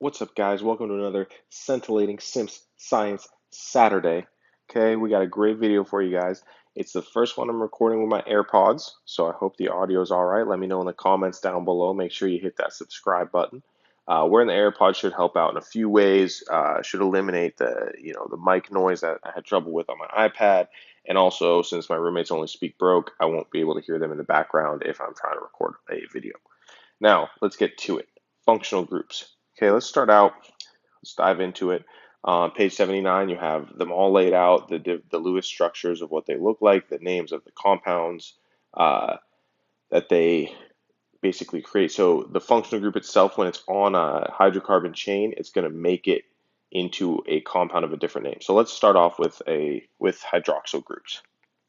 What's up, guys? Welcome to another scintillating Sims Science Saturday. Okay, we got a great video for you guys. It's the first one I'm recording with my AirPods, so I hope the audio is all right. Let me know in the comments down below. Make sure you hit that subscribe button. Wearing the AirPods should help out in a few ways. Should eliminate the mic noise that I had trouble with on my iPad, and also since my roommates only speak broke, I won't be able to hear them in the background if I'm trying to record a video. Now, let's get to it. Functional groups. Okay, let's start out. Let's dive into it. On page 79, you have them all laid out, the Lewis structures of what they look like, the names of the compounds uh, that they basically create. So the functional group itself, when it's on a hydrocarbon chain, it's going to make it into a compound of a different name. So let's start off with hydroxyl groups.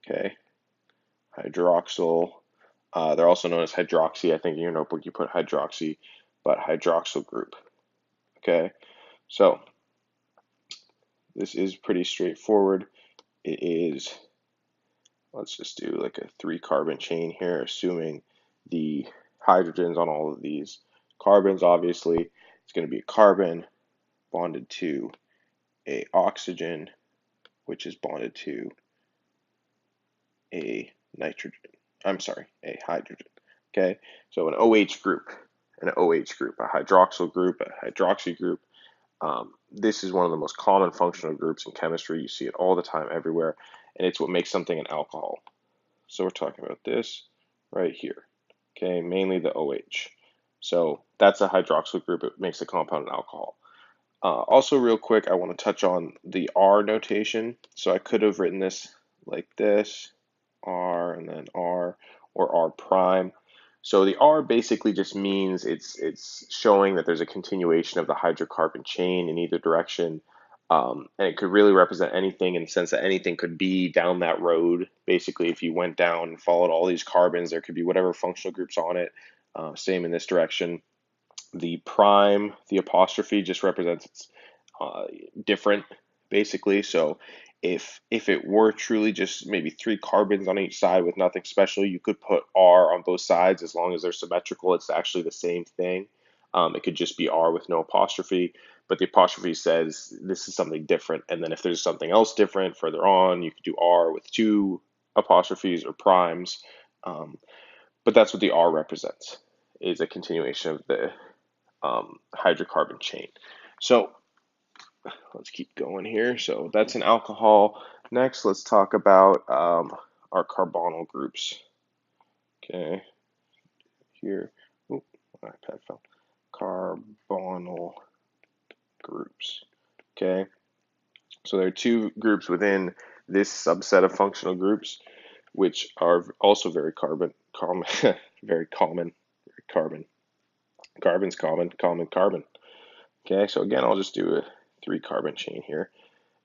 Okay, hydroxyl. They're also known as hydroxy. I think in your notebook you put hydroxy, but hydroxyl group. Okay, so this is pretty straightforward. It is, let's just do like a 3-carbon chain here, assuming the hydrogens on all of these carbons, obviously, it's going to be a carbon bonded to a oxygen, which is bonded to a nitrogen. I'm sorry, a hydrogen. Okay, so an OH group, a hydroxyl group, a hydroxy group. This is one of the most common functional groups in chemistry. You see it all the time, everywhere, and it's what makes something an alcohol. So we're talking about this right here. Okay, mainly the OH. So that's a hydroxyl group. It makes a compound an alcohol. Also, real quick, I want to touch on the R notation. So I could have written this like this, R and then R, or R prime. So the R basically just means it's showing that there's a continuation of the hydrocarbon chain in either direction. And it could really represent anything in the sense that anything could be down that road. Basically, if you went down and followed all these carbons, there could be whatever functional groups on it. Same in this direction. The prime, the apostrophe just represents it's different, basically. So if it were truly just maybe 3 carbons on each side with nothing special, you could put R on both sides as long as they're symmetrical. It's actually the same thing. It could just be R with no apostrophe, but the apostrophe says this is something different. And then if there's something else different further on, you could do R with 2 apostrophes or primes. But that's what the R represents, is a continuation of the hydrocarbon chain. So let's keep going here. So that's an alcohol. Next, let's talk about our carbonyl groups. Okay, here. Oop, my iPad fell. Carbonyl groups. Okay, so there are 2 groups within this subset of functional groups, which are also very common, very common, carbon. Carbon's common, carbon. Okay, so again, I'll just do a 3-carbon chain here.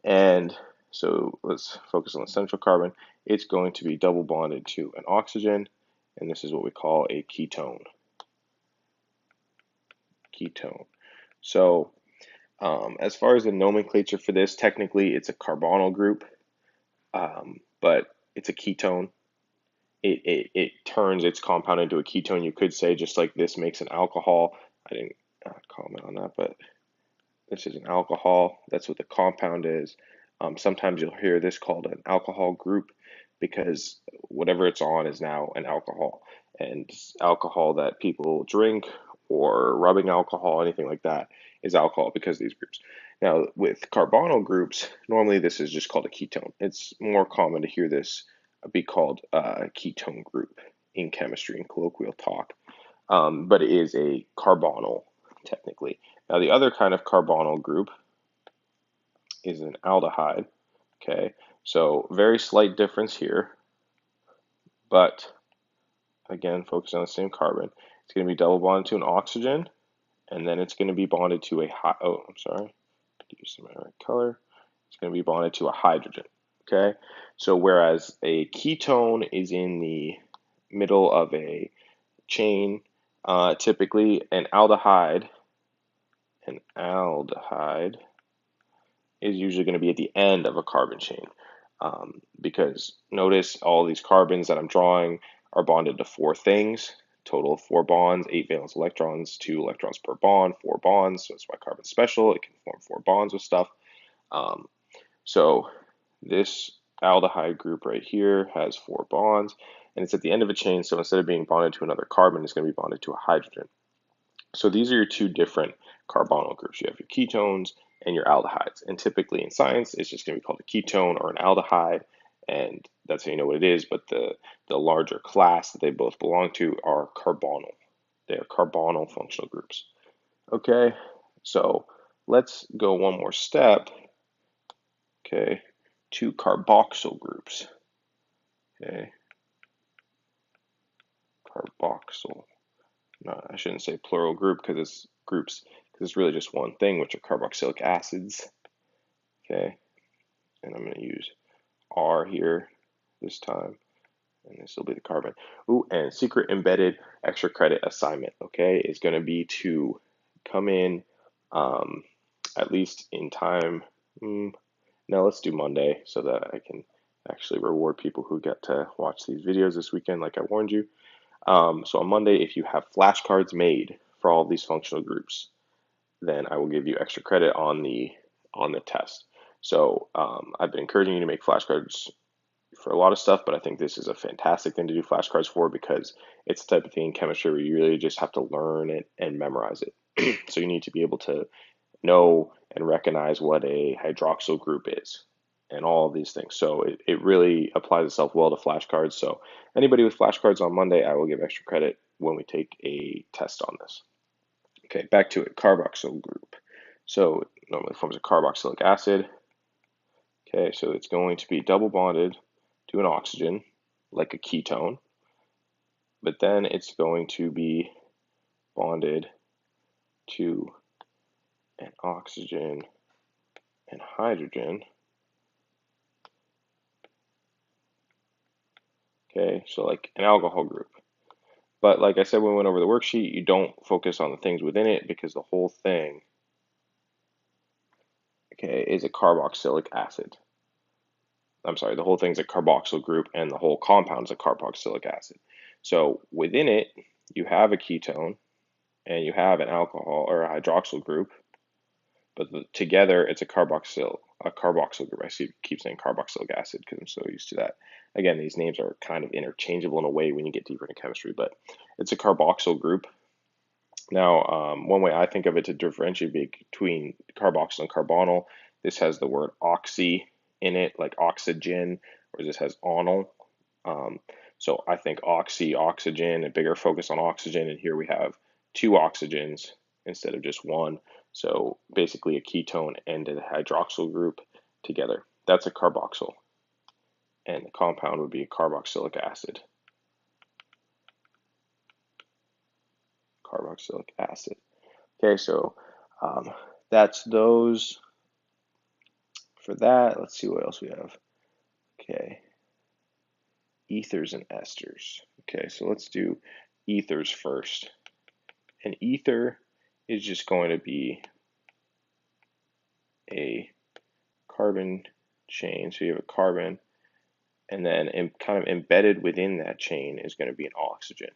And so let's focus on the central carbon. It's going to be double bonded to an oxygen, and this is what we call a ketone. So as far as the nomenclature for this, technically it's a carbonyl group, but it's a ketone. It turns its compound into a ketone. You could say just like this makes an alcohol. I didn't comment on that, but this is an alcohol. That's what the compound is. Sometimes you'll hear this called an alcohol group because whatever it's on is now an alcohol. And alcohol that people drink or rubbing alcohol, anything like that, is alcohol because of these groups. Now, with carbonyl groups, normally this is just called a ketone. It's more common to hear this be called a ketone group in chemistry and colloquial talk, but it is a carbonyl technically. Now, the other kind of carbonyl group is an aldehyde. Okay, so very slight difference here, but again, focus on the same carbon. It's going to be double bonded to an oxygen, and then it's going to be bonded to a use the right color. It's going to be bonded to a hydrogen. Okay, so whereas a ketone is in the middle of a chain, typically an aldehyde is usually going to be at the end of a carbon chain, because notice all these carbons that I'm drawing are bonded to 4 things. total of 4 bonds, 8 valence electrons, 2 electrons per bond, 4 bonds. So that's why carbon's special. It can form 4 bonds with stuff. So this aldehyde group right here has 4 bonds, and it's at the end of a chain. So instead of being bonded to another carbon, it's going to be bonded to a hydrogen. So these are your two different carbonyl groups. You have your ketones and your aldehydes. And typically in science, it's just going to be called a ketone or an aldehyde, and that's how you know what it is. But the larger class that they both belong to are carbonyl. They are carbonyl functional groups. Okay, so let's go one more step. Okay, to carboxyl groups. Okay, carboxyl. No, I shouldn't say plural group because it's groups, because it's really just one thing, which are carboxylic acids. Okay, and I'm going to use R here this time, and this will be the carbon. Ooh, and secret embedded extra credit assignment, okay, is going to be to come in at least in time. No, let's do Monday so that I can actually reward people who get to watch these videos this weekend, like I warned you. So on Monday, if you have flashcards made for all of these functional groups, then I will give you extra credit on the test. So I've been encouraging you to make flashcards for a lot of stuff, but I think this is a fantastic thing to do flashcards for because it's the type of thing in chemistry where you really just have to learn it and memorize it. So you need to be able to know and recognize what a hydroxyl group is and all of these things. So it really applies itself well to flashcards. So anybody with flashcards on Monday, I will give extra credit when we take a test on this. Okay, back to it, carboxyl group. So it normally forms a carboxylic acid. Okay, so it's going to be double bonded to an oxygen, like a ketone, but then it's going to be bonded to an oxygen and hydrogen. Okay, so like an alcohol group. But like I said when we went over the worksheet, you don't focus on the things within it because the whole thing, okay, is a carboxylic acid. I'm sorry, the whole thing's a carboxyl group and the whole compound is a carboxylic acid. So within it, you have a ketone and you have an alcohol or a hydroxyl group, but together it's a carboxyl group. I keep saying carboxylic acid because I'm so used to that. Again, these names are kind of interchangeable in a way when you get deeper into chemistry, but it's a carboxyl group. Now, one way I think of it to differentiate between carboxyl and carbonyl, this has the word oxy in it, like oxygen, or this has onyl. So I think oxy, oxygen, a bigger focus on oxygen, and here we have two oxygens instead of just one. So basically a ketone and a hydroxyl group together. That's a carboxyl. And the compound would be a carboxylic acid. Carboxylic acid. Okay, so that's those for that. Let's see what else we have. Okay, ethers and esters. Okay, so let's do ethers first. An ether is just going to be a carbon chain. So you have a carbon, and then kind of embedded within that chain is going to be an oxygen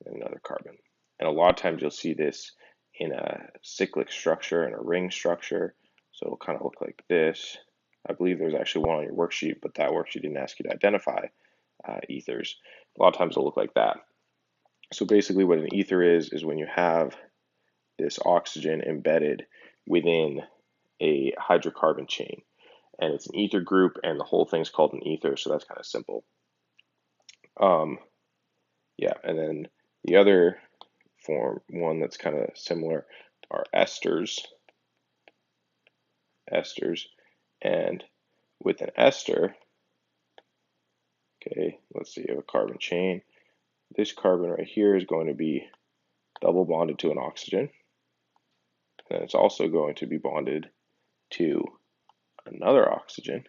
and another carbon. And a lot of times you'll see this in a cyclic structure and a ring structure. So it'll kind of look like this. I believe there's actually one on your worksheet, but that worksheet didn't ask you to identify ethers. A lot of times it'll look like that. So basically what an ether is when you have this oxygen embedded within a hydrocarbon chain. And it's an ether group, and the whole thing's called an ether, so that's kind of simple. Yeah, and then the other one that's kind of similar are esters. And with an ester, okay, let's see, you have a carbon chain. This carbon right here is going to be double bonded to an oxygen, and it's also going to be bonded to another oxygen,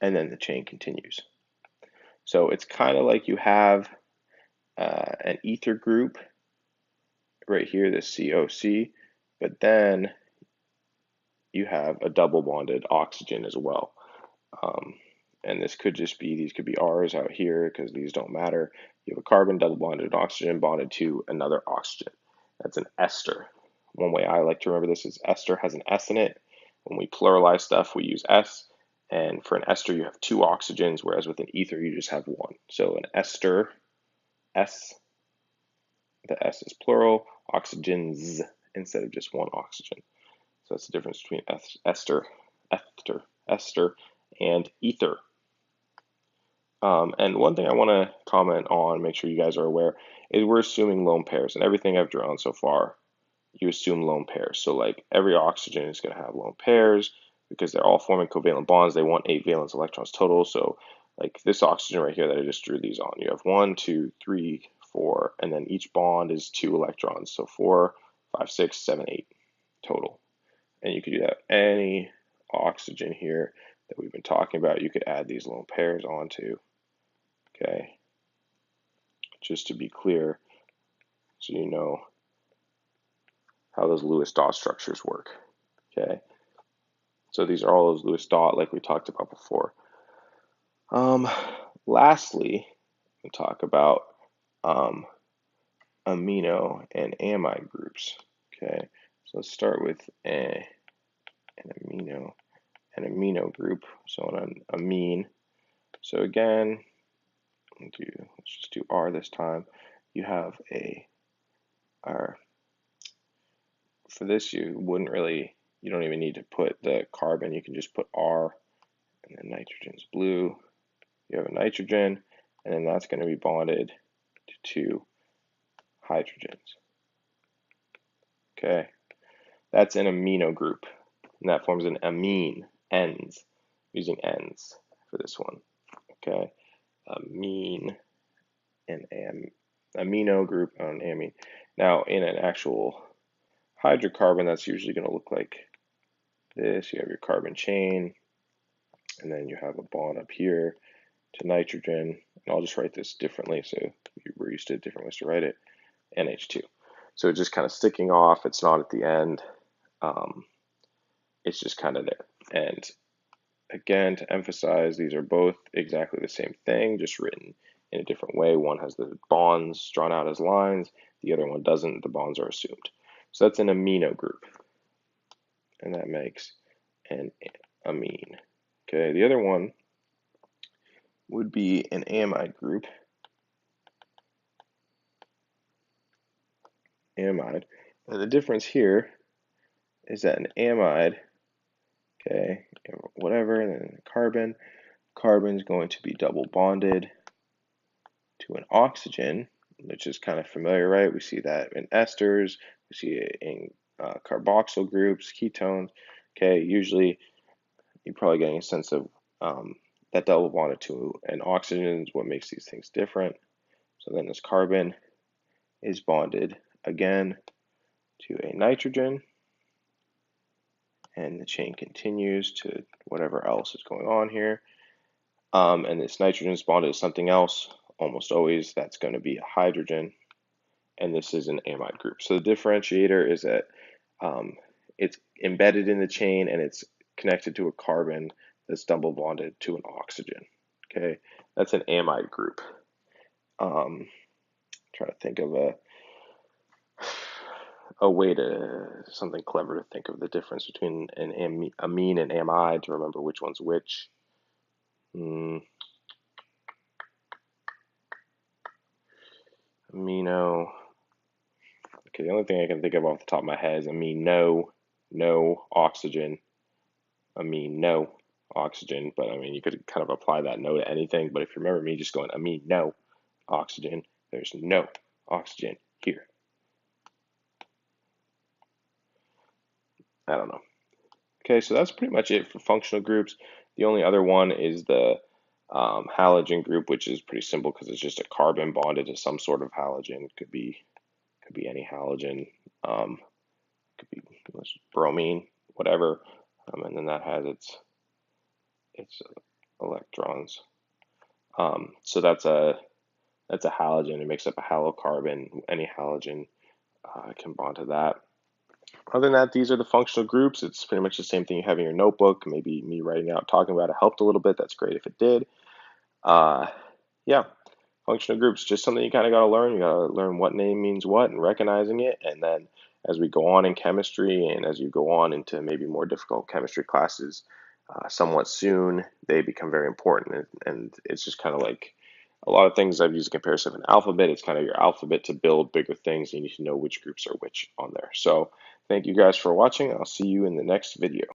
and then the chain continues. So it's kind of like you have an ether group right here, this COC, but then you have a double bonded oxygen as well. and this could just be, these could be R's out here because these don't matter. You have a carbon double bonded oxygen bonded to another oxygen. That's an ester. One way I like to remember this is ester has an S in it. When we pluralize stuff, we use S. And for an ester, you have two oxygens, whereas with an ether, you just have one. So an ester, S, the S is plural, oxygens instead of just one oxygen. So that's the difference between ester, and ether. And one thing I want to comment on, make sure you guys are aware, is we're assuming lone pairs. And everything I've drawn so far, you assume lone pairs. So like every oxygen is going to have lone pairs because they're all forming covalent bonds. They want 8 valence electrons total. So like this oxygen right here that I just drew these on, you have 1, 2, 3, 4, and then each bond is 2 electrons. So 4, 5, 6, 7, 8 total. And you could do that any oxygen here that we've been talking about. You could add these lone pairs onto. Okay, just to be clear, so you know how those Lewis dot structures work. Okay, so these are all those Lewis dot like we talked about before. Lastly, we'll talk about amino and amide groups. Okay, so let's start with an amino group. So an amine. So again, let's just do R this time. You have a R. For this, you don't even need to put the carbon. You can just put R, and then nitrogen's blue. You have a nitrogen, and then that's going to be bonded to 2 hydrogens. Okay, that's an amino group, and that forms an amine, ends, using ends for this one. Okay, amine and amino group on amine. Now, in an actual hydrocarbon, that's usually going to look like this. You have your carbon chain, and then you have a bond up here to nitrogen. And I'll just write this differently, so we're used to different ways to write it. NH2. So it's just kind of sticking off. It's not at the end. It's just kind of there. And again, to emphasize, these are both exactly the same thing, just written in a different way. One has the bonds drawn out as lines. The other one doesn't. The bonds are assumed. So that's an amino group. And that makes an amine. Okay, the other one would be an amide group. Amide. Now the difference here is that an amide, okay, whatever, and then carbon is going to be double bonded to an oxygen, which is kind of familiar, right? We see that in esters, we see it in carboxyl groups, ketones. Okay, usually you're probably getting a sense of that double bonded to an oxygen is what makes these things different. So then this carbon is bonded again to a nitrogen, and the chain continues to whatever else is going on here. And this nitrogen is bonded to something else, almost always that's going to be a hydrogen, and this is an amide group. So the differentiator is that it's embedded in the chain and it's connected to a carbon that's double bonded to an oxygen. Okay, that's an amide group. Try to think of a way to something clever to think of the difference between an amine and amide to remember which one's which. Amino. Okay, the only thing I can think of off the top of my head is amino, no oxygen. Amine, no oxygen. But I mean, you could kind of apply that no to anything. But if you remember me just going amine, no oxygen, there's no oxygen here. I don't know. Okay, so that's pretty much it for functional groups. The only other one is the halogen group, which is pretty simple because it's just a carbon bonded to some sort of halogen. Could be any halogen. Could be bromine, whatever. And then that has its electrons. So that's a halogen. It makes up a halocarbon. Any halogen can bond to that. Other than that, these are the functional groups. It's pretty much the same thing you have in your notebook. Maybe me writing out, talking about it helped a little bit. That's great if it did. Uh, yeah, functional groups, just something you kind of got to learn. You got to learn what name means what and recognizing it. And then as we go on in chemistry and as you go on into maybe more difficult chemistry classes, somewhat soon, they become very important. And it's just kind of like a lot of things I've used a comparison of an alphabet. It's kind of your alphabet to build bigger things. You need to know which groups are which on there. So thank you guys for watching. I'll see you in the next video.